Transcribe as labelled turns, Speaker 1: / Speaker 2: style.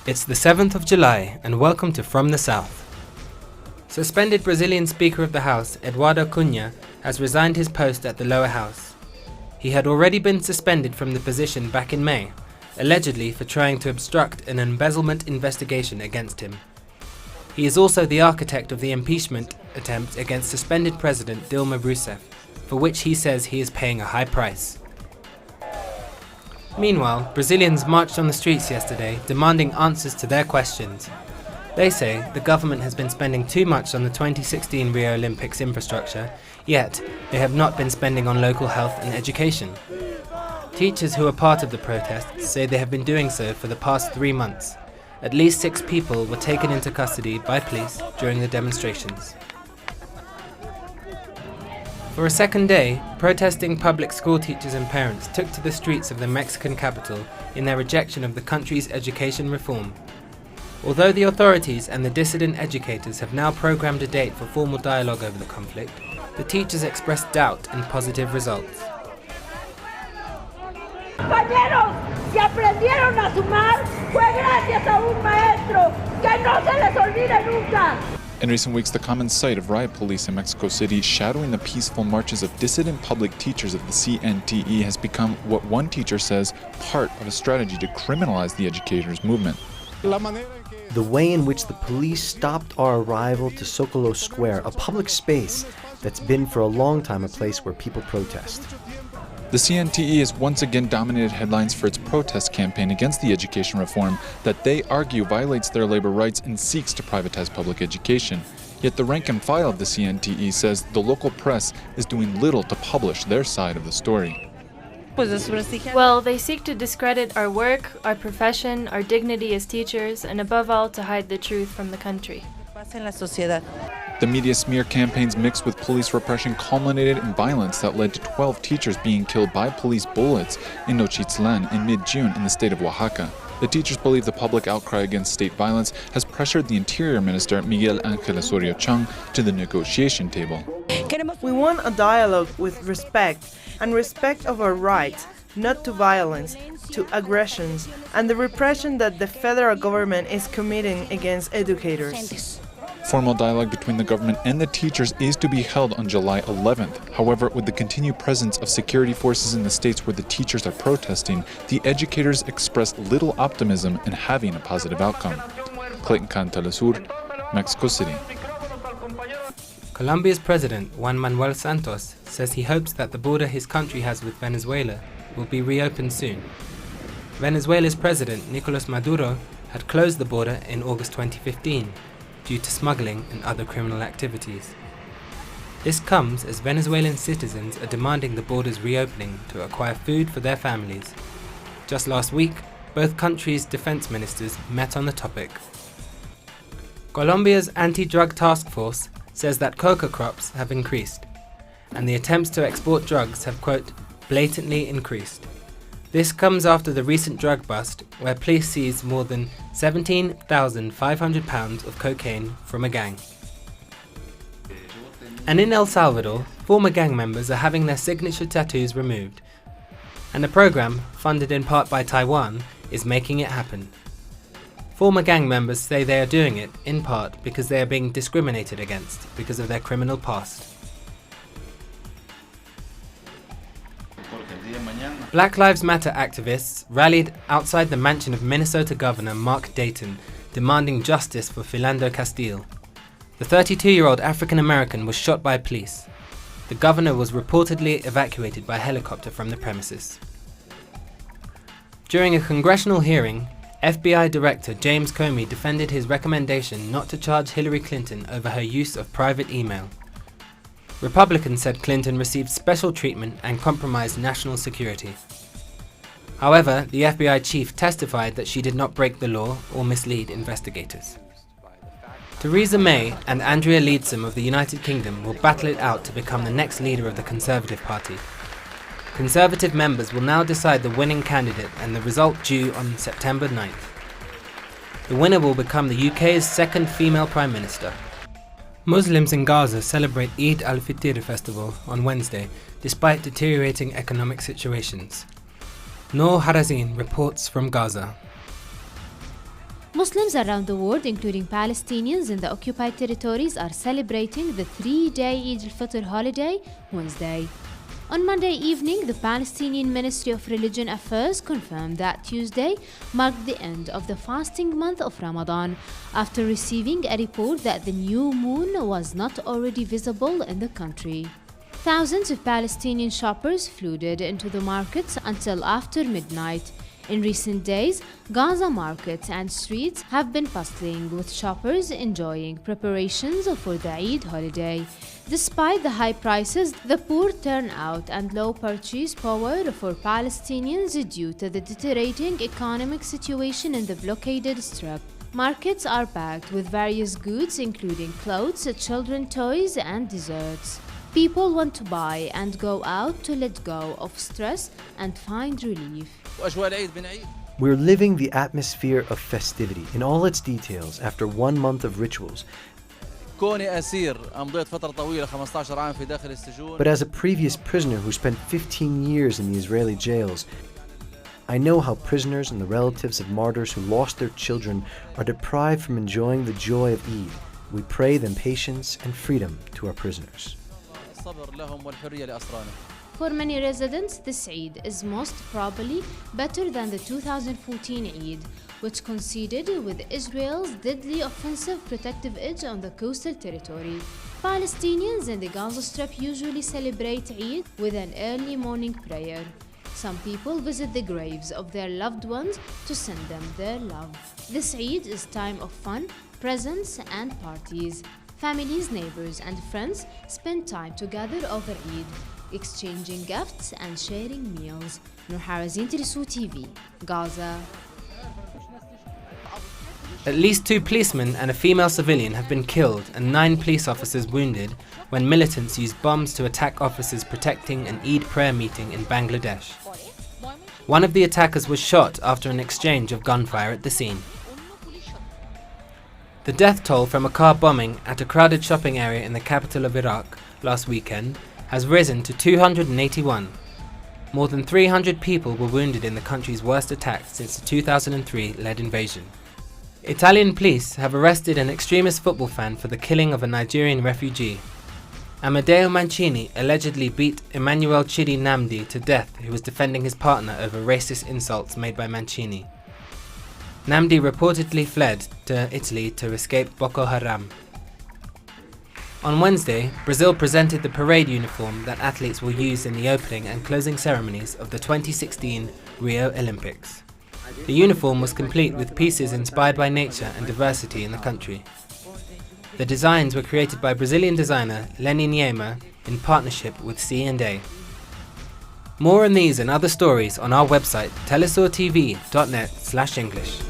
Speaker 1: It's the 7th of July and welcome to From the South. Suspended Brazilian Speaker of the House, Eduardo Cunha, has resigned his post at the lower house. He had already been suspended from the position back in May, allegedly for trying to obstruct an embezzlement investigation against him. He is also the architect of the impeachment attempt against suspended President Dilma Rousseff, for which he says he is paying a high price. Meanwhile, Brazilians marched on the streets yesterday demanding answers to their questions. They say the government has been spending too much on the 2016 Rio Olympics infrastructure, yet they have not been spending on local health and education. Teachers who are part of the protests say they have been doing so for the past 3 months. At least 6 people were taken into custody by police during the demonstrations. For a second day, protesting public school teachers and parents took to the streets of the Mexican capital in their rejection of the country's education reform. Although the authorities and the dissident educators have now programmed a date for formal dialogue over the conflict, the teachers expressed doubt in positive results.
Speaker 2: Compañeros, si aprendieron a sumar, fue gracias a un maestro, que no se les olvide nunca.
Speaker 3: In recent weeks, the common sight of riot police in Mexico City shadowing the peaceful marches of dissident public teachers of the CNTE has become what one teacher says part of a strategy to criminalize the educators' movement.
Speaker 4: The way in which the police stopped our arrival to Zocalo Square, a public space that's been for a long time a place where people protest.
Speaker 3: The CNTE has once again dominated headlines for its protest campaign against the education reform that they argue violates their labor rights and seeks to privatize public education. Yet the rank and file of the CNTE says the local press is doing little to publish their side of the story.
Speaker 5: Well, they seek to discredit our work, our profession, our dignity as teachers, and above all to hide the truth from the country.
Speaker 3: The media smear campaigns mixed with police repression culminated in violence that led to 12 teachers being killed by police bullets in Nochitlan in mid-June in the state of Oaxaca. The teachers believe the public outcry against state violence has pressured the Interior Minister Miguel Ángel Osorio Chong to the negotiation table.
Speaker 6: We want a dialogue with respect and respect of our rights, not to violence, to aggressions, and the repression that the federal government is committing against educators.
Speaker 3: Formal dialogue between the government and the teachers is to be held on July 11th. However, with the continued presence of security forces in the states where the teachers are protesting, the educators express little optimism in having a positive outcome. Clayton Khan, teleSur's, Mexico City.
Speaker 1: Colombia's president, Juan Manuel Santos, says he hopes that the border his country has with Venezuela will be reopened soon. Venezuela's president, Nicolás Maduro, had closed the border in August 2015. Due to smuggling and other criminal activities. This comes as Venezuelan citizens are demanding the border's reopening to acquire food for their families. Just last week, both countries' defense ministers met on the topic. Colombia's anti-drug task force says that coca crops have increased, and the attempts to export drugs have, quote, blatantly increased. This comes after the recent drug bust, where police seized more than 17,500 pounds of cocaine from a gang. And in El Salvador, former gang members are having their signature tattoos removed. And a program, funded in part by Taiwan, is making it happen. Former gang members say they are doing it, in part, because they are being discriminated against because of their criminal past. Black Lives Matter activists rallied outside the mansion of Minnesota Governor Mark Dayton, demanding justice for Philando Castile. The 32-year-old African-American was shot by police. The governor was reportedly evacuated by helicopter from the premises. During a congressional hearing, FBI Director James Comey defended his recommendation not to charge Hillary Clinton over her use of private email. Republicans said Clinton received special treatment and compromised national security. However, the FBI chief testified that she did not break the law or mislead investigators. Theresa May and Andrea Leadsom of the United Kingdom will battle it out to become the next leader of the Conservative Party. Conservative members will now decide the winning candidate and the result due on September 9th. The winner will become the UK's second female Prime Minister. Muslims in Gaza celebrate Eid al-Fitr festival on Wednesday, despite deteriorating economic situations. Noor Harazin reports from Gaza.
Speaker 7: Muslims around the world, including Palestinians in the occupied territories, are celebrating the 3-day Eid al-Fitr holiday Wednesday. On Monday evening, the Palestinian Ministry of Religion Affairs confirmed that Tuesday marked the end of the fasting month of Ramadan, after receiving a report that the new moon was not already visible in the country. Thousands of Palestinian shoppers flooded into the markets until after midnight. In recent days, Gaza markets and streets have been bustling with shoppers enjoying preparations for the Eid holiday. Despite the high prices, the poor turnout and low purchase power for Palestinians due to the deteriorating economic situation in the blockaded Strip, markets are packed with various goods including clothes, children's toys and desserts. People want to buy and go out to let go of stress and find relief.
Speaker 4: We're living the atmosphere of festivity in all its details after 1 month of rituals. But as a previous prisoner who spent 15 years in the Israeli jails, I know how prisoners and the relatives of martyrs who lost their children are deprived from enjoying the joy of Eid. We pray them patience and freedom to our prisoners.
Speaker 7: For many residents, this Eid is most probably better than the 2014 Eid, which coincided with Israel's deadly offensive protective edge on the coastal territory. Palestinians in the Gaza Strip usually celebrate Eid with an early morning prayer. Some people visit the graves of their loved ones to send them their love. This Eid is time of fun, presents and parties. Families, neighbors and friends spend time together over Eid, exchanging gifts and sharing meals. Nur Harazin, teleSur's TV, Gaza.
Speaker 1: At least 2 policemen and a female civilian have been killed and 9 police officers wounded when militants used bombs to attack officers protecting an Eid prayer meeting in Bangladesh. One of the attackers was shot after an exchange of gunfire at the scene. The death toll from a car bombing at a crowded shopping area in the capital of Iraq last weekend has risen to 281. More than 300 people were wounded in the country's worst attack since the 2003-led invasion. Italian police have arrested an extremist football fan for the killing of a Nigerian refugee. Amedeo Mancini allegedly beat Emmanuel Chidi Namdi to death, who was defending his partner over racist insults made by Mancini. Namdi reportedly fled to Italy to escape Boko Haram. On Wednesday, Brazil presented the parade uniform that athletes will use in the opening and closing ceremonies of the 2016 Rio Olympics. The uniform was complete with pieces inspired by nature and diversity in the country. The designs were created by Brazilian designer Lenny Niema in partnership with C&A. More on these and other stories on our website telesurtv.net/English.